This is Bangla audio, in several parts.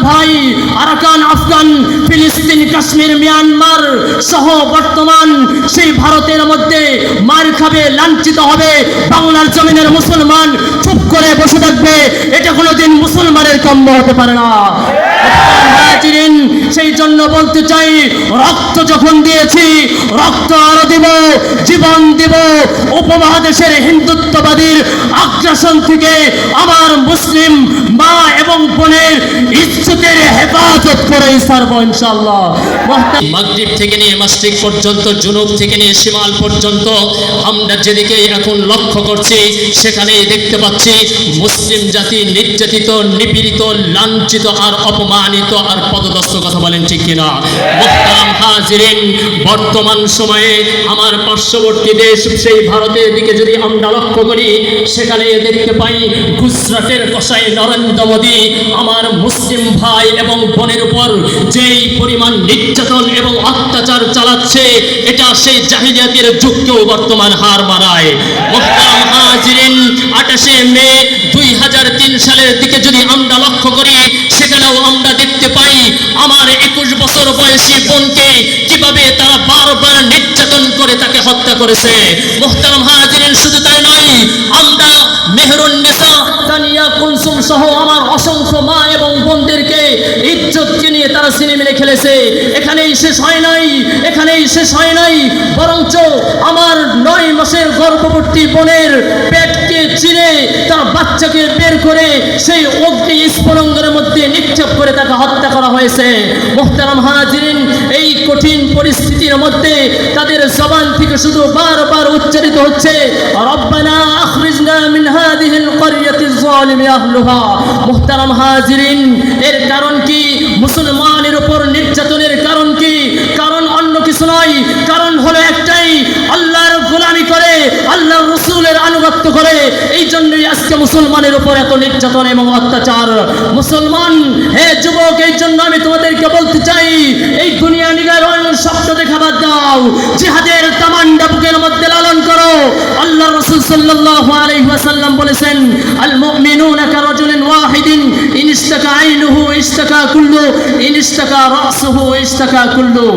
ভাই আরাকান, আফগান, ফিলিস্তিন, কাশ্মীর, মিয়ানমার সহ বর্তমান সেই ভারতের মধ্যে মার খাবে, লাঞ্ছিত হবে, বাংলার জমিনের মুসলমান চুপ করে বসে থাকবে, এটা কোনোদিন মুসলমানের কাম্য হতে পারে না। সেই জন্য বলতে চাই, রক্ত যখন দিয়েছি রক্ত আরো দিব, জীবন দিব। উপমহাদেশের হিন্দুত্ববাদীর আগ্রাসন থেকে আমার মুসলিম মা এবং বোনের ইজ্জতের হেফাজত করে ছাড়বো ইনশাআল্লাহ। মাগরিব থেকে নিয়ে মাশরিক পর্যন্ত, জুনুব থেকে নিয়ে শিমাল পর্যন্ত আমরা যেদিকে এখন লক্ষ্য করছি সেখানেই দেখতে পাচ্ছি মুসলিম জাতি নির্যাতিত, নিপীড়িত, লাঞ্ছিত আর অপমানিত আর পদদস্ত। কথা বলেন ঠিক কিনা? মুহতারাম হাজিরিন, বর্তমান সময়ে আমার পার্শ্ববর্তী দেশ সেই ভারতের দিকে যদি আমরা লক্ষ্য করি সেখানে দেখতে পাই গুজরাটের কসাই নরেন্দ্র মোদী আমার মুসলিম ভাই এবং বোনের উপর যেই পরিমাণ নির্যাতন এবং অত্যাচার চালাচ্ছে, এটা সেই জাহিলিয়াতের যুগকেও বর্তমান হার মানায়। মুহতারাম হাজিরিন, 28শে মে 2003 সালের দিকে যদি আমরা লক্ষ্য করি সেখানেও আমরা দেখতে পাই আমার 21 বছর বয়সী বোনকে কিভাবে তারা বারবার নির্যাতন করে তাকে হত্যা করেছে। মুহতারাম হাজিরিন, শুধু তাই নয়, আমরা মেহরুন্নেসা, তানিয়া, কুলসুম সহ আমার অসংখ্য মা এবং বোনদেরকে ইজ্জতকে নিয়ে তারা সিনেমিনে খেলেছে। এখানেই শেষ হয় নাই, এখানেই শেষ হয় নাই, বরঞ্চ আমার 9 মাসের গর্ভবতী বোনের পেটকে চিরে তার বাচ্চাকে বের করে সেই অগ্নি স্ফুলিঙ্গের মধ্যে নিক্ষেপ করে তাকে হত্যা করা হয়েছে। মুহতারাম হাজিরিন, এই কঠিন পরিস্থিতির মধ্যে তাদের জবান থেকে শুধু বারবার উচ্চারিত হচ্ছে রব্বানা আখরিজনা মিন হাযিহিল ক্বরিয়াতিজ যালিমি আহলুহা। মুহতারাম হাজিরিন, এর কারণ কি? মুসলমানের উপর নির্যাতনের কারণ কি? কারণ অন্য কিছু নয়, কারণ হলো একটাই, আল্লাহর গোলামি করে, আল্লাহর রাসূলের আনুগত্য করে। এই জন্যই আজকে মুসলমানের উপর এত নির্যাতন এবং অত্যাচার। মুসলমান, হে যুবক, এই জন্য আমি তোমাদেরকে বলতে চাই, এই দুনিয়া নিগারণ স্বপ্ন দেখা বাদ দাও, জিহাদের তামান্না বুকের মধ্যে লালন করো। আল্লাহ রাসূল সাল্লাল্লাহু আলাইহি ওয়াসাল্লাম বলেছেন, আল মুমিনুনা কারাজুলিন ওয়াহিদিন ইন ইশতাকা আইনুহু ইশতাকা কুল্লু, ইন ইশতাকা রাসুহু ইশতাকা কুল্লু।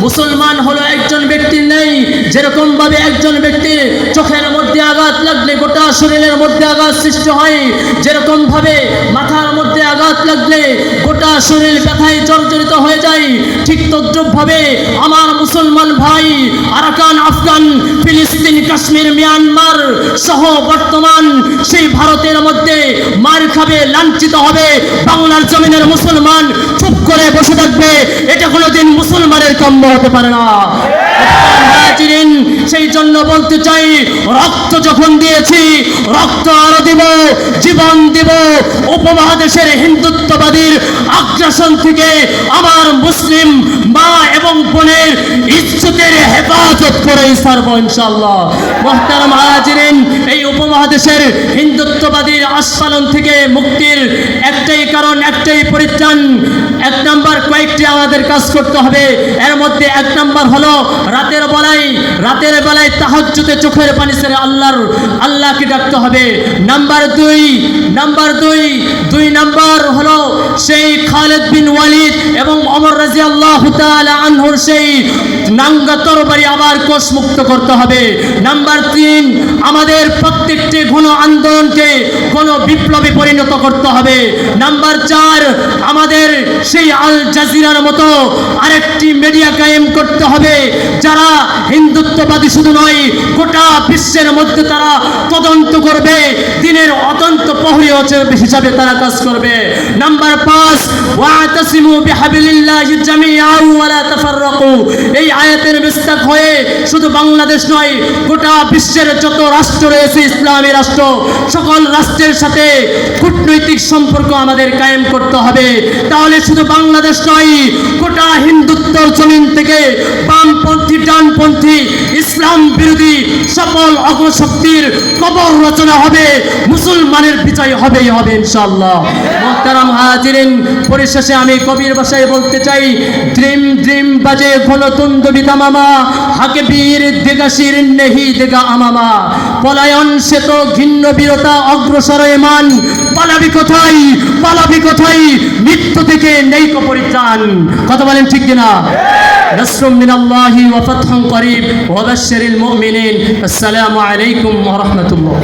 মুসলমান হলো একজন ব্যক্তির নেই, যেরকম ভাবে একজন ব্যক্তির চোখের মধ্যে আঘাত লাগলে গোটা শরীরের মধ্যে আঘাত সৃষ্টি হয়, যেরকম ভাবে মাথার মধ্যে আঘাত লাগলে গোটা শরীর ব্যথায় জর্জরিত হয়ে যায়, ঠিক তদ্রুপ ভাবে আমার মুসলমান ভাই আরাকান, আফগান, ফিলিস্তিন, কাশ্মীর, মিয়ানমার সহ বর্তমান সেই ভারতের মধ্যে মার খাবে, লাঞ্ছিত হবে, বাংলার জমিনের মুসলমান চুপ করে বসে থাকবে, এটা কোনোদিন মুসলমানের কাম্য হতে পারে না। সেই জন্য বলতে চাই, রক্ত যখন দিয়েছি রক্ত আরো দিব, জীবন দিব। উপমহাদেশের হিন্দুত্ববাদীর আগ্রাসন থেকে আমার মুসলিম মা এবং বোনের ইজ্জতের হেফাজত করে ছাড়বো ইনশাআল্লাহ। মুহতারাম হাজিরিন, এই উপমহাদেশের হিন্দুত্ববাদীর আস্ফালন থেকে মুক্তির একটাই কারণ, একটাই পরিত্রাণ। 1 নাম্বার, কয়েকটি আমাদের কাজ করতে হবে। এর মধ্যে 1 নাম্বার হলো রাতের বেলায় তাহাজ্জুদে চোখের পানি ছেড়ে আল্লাহকে ডাকতে হবে। নাম্বার 2 নাম্বার হলো সেই খালিদ বিন ওয়ালিদ এবং ওমর রাদিয়াল্লাহু তাআলা আনহুর সেই নাঙ্গা তরবারি আবার কোষমুক্ত করতে হবে। নাম্বার 3, আমাদের প্রত্যেকটি গণ আন্দোলনকে গণ বিপ্লবে পরিণত করতে হবে। নাম্বার 4, আমাদের সেই আল জাজিরার মতো আরেকটি মিডিয়া কায়েম করতে হবে, যারা হিন্দুত্ববাদী শুধু নয়, গোটা বিশ্বের মধ্যে তারা তদন্ত করবে, দিনের অতন্ত প্রহরী হিসাবে তারা কাজ করবে। নাম্বার 5, ওয়াতাসিমু বিহাবিলিল্লাহি জামিআন ওয়া লা তাফাররাকু। এই আয়াতের বিস্তার হয়ে শুধু বাংলাদেশ নয়, গোটা বিশ্বের যত রাষ্ট্র রয়েছে, ইসলামী রাষ্ট্র, সকল রাষ্ট্রের সাথে কূটনৈতিক সম্পর্ক আমাদের কায়েম করতে হবে। তাহলে শুধু বাংলাদেশ নয়, গোটা হিন্দুত্বর জমিন থেকে বামপন্থী, ডানপন্থী, ইসলাম বিরোধী সকল অগ্রশক্তির কবর রচনা হবে, মুসলমানের বিজয় হবেই হবে ইনশাআল্লাহ। মুহতারাম হাজিরিন, পরিশেষে আমি কবির ভাষায় বলতে চাই, দ্রিম বাজে ঘনতুন্দ বিতামামা, হাকে বীর দেগাশির নেহি দেগা আমামা। পলায়ন সে তো ঘিন্ন বীরতা, অগ্রসর মান, পালাবি কোথায় মৃত্যু থেকে নেই কো পরিত্রাণ। কথা বলেন ঠিক কিনা? নাসরুম মিনাল্লাহি ওয়া ফাতহুন করিব ওয়া বাশশিরিল মুমিনিন। আসসালামু আলাইকুম ওয়া রাহমাতুল্লাহ।